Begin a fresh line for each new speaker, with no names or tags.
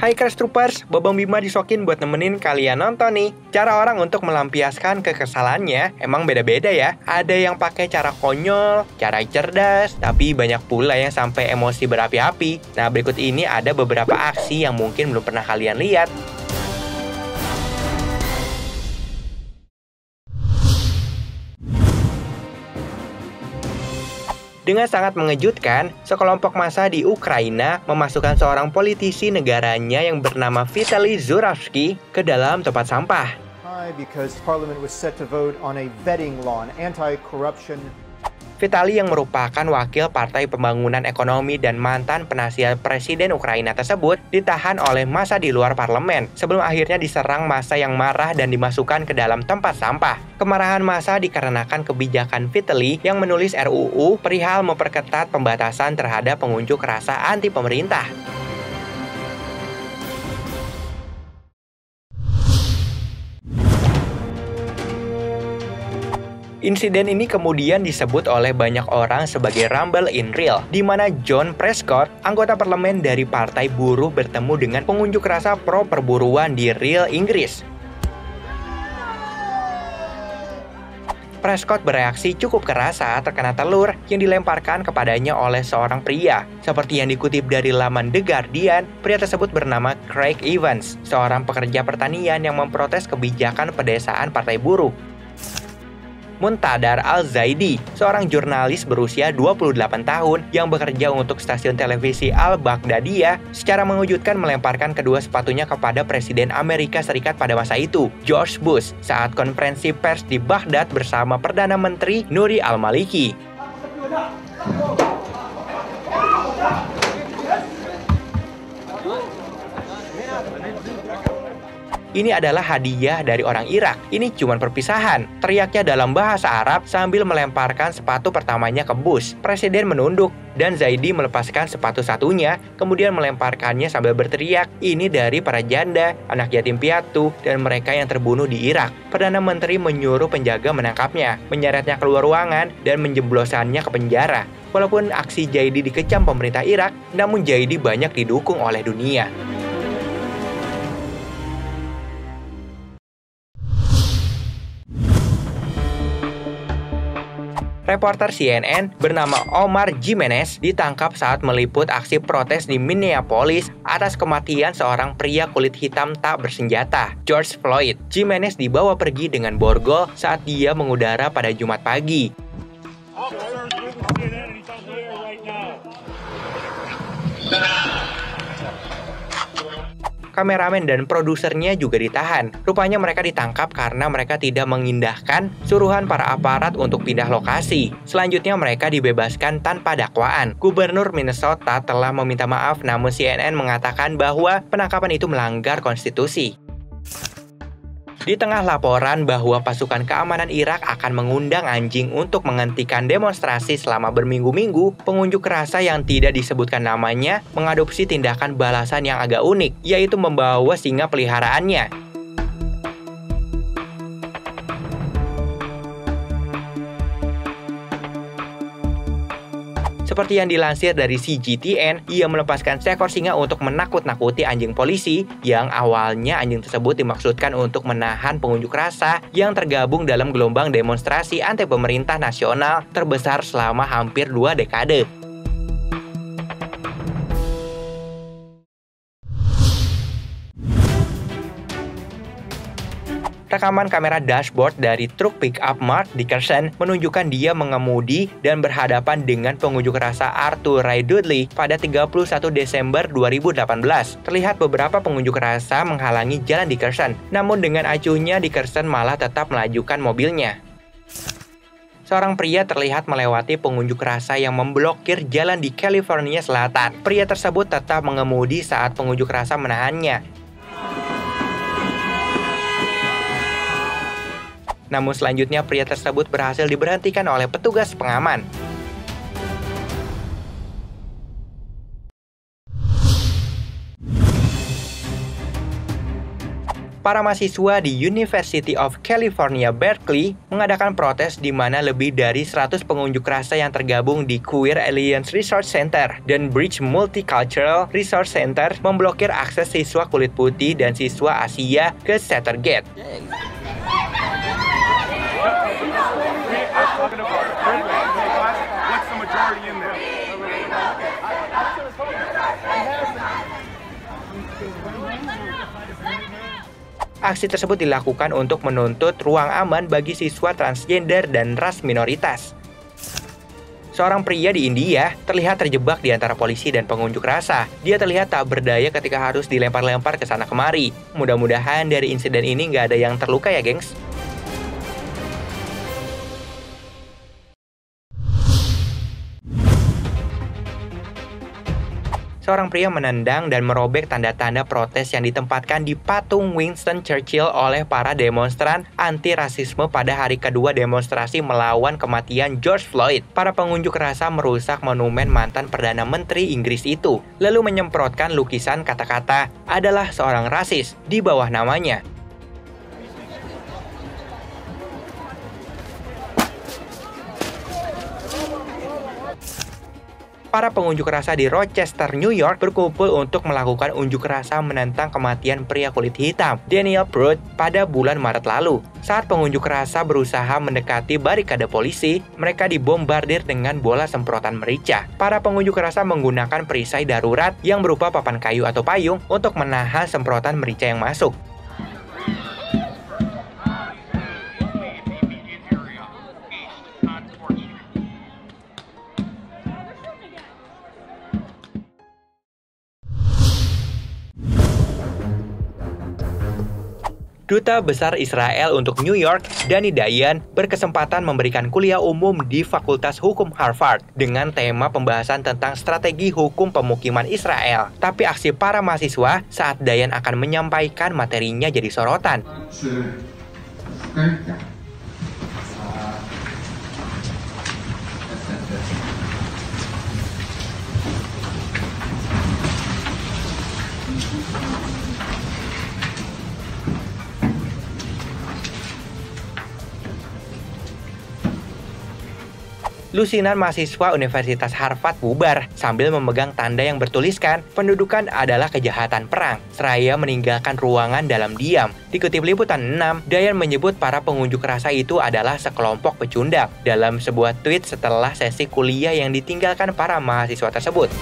Hai Crash Troopers, Bobong Bima disokin buat nemenin kalian nonton nih. Cara orang untuk melampiaskan kekesalannya emang beda-beda ya. Ada yang pakai cara konyol, cara cerdas, tapi banyak pula yang sampai emosi berapi-api. Nah, berikut ini ada beberapa aksi yang mungkin belum pernah kalian lihat. Dengan sangat mengejutkan, sekelompok massa di Ukraina memasukkan seorang politisi negaranya yang bernama Vitaly Zuravsky ke dalam tempat sampah.
Because Parliament was set to vote on a vetting law, an anti-corruption.
Vitaly yang merupakan wakil Partai Pembangunan Ekonomi dan mantan penasihat Presiden Ukraina tersebut ditahan oleh massa di luar parlemen sebelum akhirnya diserang massa yang marah dan dimasukkan ke dalam tempat sampah. Kemarahan massa dikarenakan kebijakan Vitaly yang menulis RUU perihal memperketat pembatasan terhadap pengunjuk rasa anti pemerintah. Insiden ini kemudian disebut oleh banyak orang sebagai Rumble in Real, di mana John Prescott, anggota parlemen dari Partai Buruh, bertemu dengan pengunjuk rasa pro-perburuan di Real, Inggris. Prescott bereaksi cukup keras saat terkena telur yang dilemparkan kepadanya oleh seorang pria. Seperti yang dikutip dari laman The Guardian, pria tersebut bernama Craig Evans, seorang pekerja pertanian yang memprotes kebijakan pedesaan Partai Buruh. Muntadar Al-Zaidi, seorang jurnalis berusia 28 tahun yang bekerja untuk stasiun televisi Al-Baghdadiyah, secara mengejutkan melemparkan kedua sepatunya kepada Presiden Amerika Serikat pada masa itu, George Bush, saat konferensi pers di Baghdad bersama Perdana Menteri Nouri al-Maliki. Ini adalah hadiah dari orang Irak. Ini cuma perpisahan, teriaknya dalam bahasa Arab sambil melemparkan sepatu pertamanya ke Bush. Presiden menunduk dan Zaidi melepaskan sepatu satunya, kemudian melemparkannya sambil berteriak, "Ini dari para janda, anak yatim piatu, dan mereka yang terbunuh di Irak." Perdana Menteri menyuruh penjaga menangkapnya, menyeretnya keluar ruangan, dan menjeblosannya ke penjara. Walaupun aksi Zaidi dikecam pemerintah Irak, namun Zaidi banyak didukung oleh dunia. Reporter CNN bernama Omar Jimenez ditangkap saat meliput aksi protes di Minneapolis atas kematian seorang pria kulit hitam tak bersenjata, George Floyd. Jimenez dibawa pergi dengan borgol saat dia mengudara pada Jumat pagi. Kameramen dan produsernya juga ditahan. Rupanya mereka ditangkap karena mereka tidak mengindahkan suruhan para aparat untuk pindah lokasi. Selanjutnya mereka dibebaskan tanpa dakwaan. Gubernur Minnesota telah meminta maaf, namun CNN mengatakan bahwa penangkapan itu melanggar konstitusi. Di tengah laporan bahwa pasukan keamanan Irak akan mengundang anjing untuk menghentikan demonstrasi selama berminggu-minggu, pengunjuk rasa yang tidak disebutkan namanya mengadopsi tindakan balasan yang agak unik, yaitu membawa singa peliharaannya. Seperti yang dilansir dari CGTN, ia melepaskan seekor singa untuk menakut-nakuti anjing polisi yang awalnya anjing tersebut dimaksudkan untuk menahan pengunjuk rasa yang tergabung dalam gelombang demonstrasi anti pemerintah nasional terbesar selama hampir 2 dekade. Rekaman kamera dashboard dari truk pick-up Mark Dickerson menunjukkan dia mengemudi dan berhadapan dengan pengunjuk rasa Arthur Ray Dudley pada 31 Desember 2018. Terlihat beberapa pengunjuk rasa menghalangi jalan Dickerson, namun dengan acuhnya Dickerson malah tetap melajukan mobilnya. Seorang pria terlihat melewati pengunjuk rasa yang memblokir jalan di California Selatan. Pria tersebut tetap mengemudi saat pengunjuk rasa menahannya. Namun selanjutnya pria tersebut berhasil diberhentikan oleh petugas pengaman. Para mahasiswa di University of California, Berkeley mengadakan protes di mana lebih dari 100 pengunjuk rasa yang tergabung di Queer Alliance Resource Center dan Bridge Multicultural Resource Center memblokir akses siswa kulit putih dan siswa Asia ke Chattergate. Aksi tersebut dilakukan untuk menuntut ruang aman bagi siswa transgender dan ras minoritas. Seorang pria di India terlihat terjebak di antara polisi dan pengunjuk rasa. Dia terlihat tak berdaya ketika harus dilempar-lempar ke sana kemari. Mudah-mudahan dari insiden ini nggak ada yang terluka ya, gengs. Seorang pria menendang dan merobek tanda-tanda protes yang ditempatkan di patung Winston Churchill oleh para demonstran anti-rasisme pada hari kedua demonstrasi melawan kematian George Floyd. Para pengunjuk rasa merusak monumen mantan Perdana Menteri Inggris itu, lalu menyemprotkan lukisan kata-kata "adalah seorang rasis" di bawah namanya. Para pengunjuk rasa di Rochester, New York berkumpul untuk melakukan unjuk rasa menentang kematian pria kulit hitam, Daniel Pruitt, pada bulan Maret lalu. Saat pengunjuk rasa berusaha mendekati barikade polisi, mereka dibombardir dengan bola semprotan merica. Para pengunjuk rasa menggunakan perisai darurat yang berupa papan kayu atau payung untuk menahan semprotan merica yang masuk. Duta Besar Israel untuk New York, Danny Dayan, berkesempatan memberikan kuliah umum di Fakultas Hukum Harvard dengan tema pembahasan tentang strategi hukum pemukiman Israel. Tapi aksi para mahasiswa saat Dayan akan menyampaikan materinya jadi sorotan. Lusinan mahasiswa Universitas Harvard bubar sambil memegang tanda yang bertuliskan "Pendudukan adalah kejahatan perang", seraya meninggalkan ruangan dalam diam. Dikutip Liputan 6, Dayan menyebut para pengunjuk rasa itu adalah sekelompok pecundang dalam sebuah tweet setelah sesi kuliah yang ditinggalkan para mahasiswa tersebut.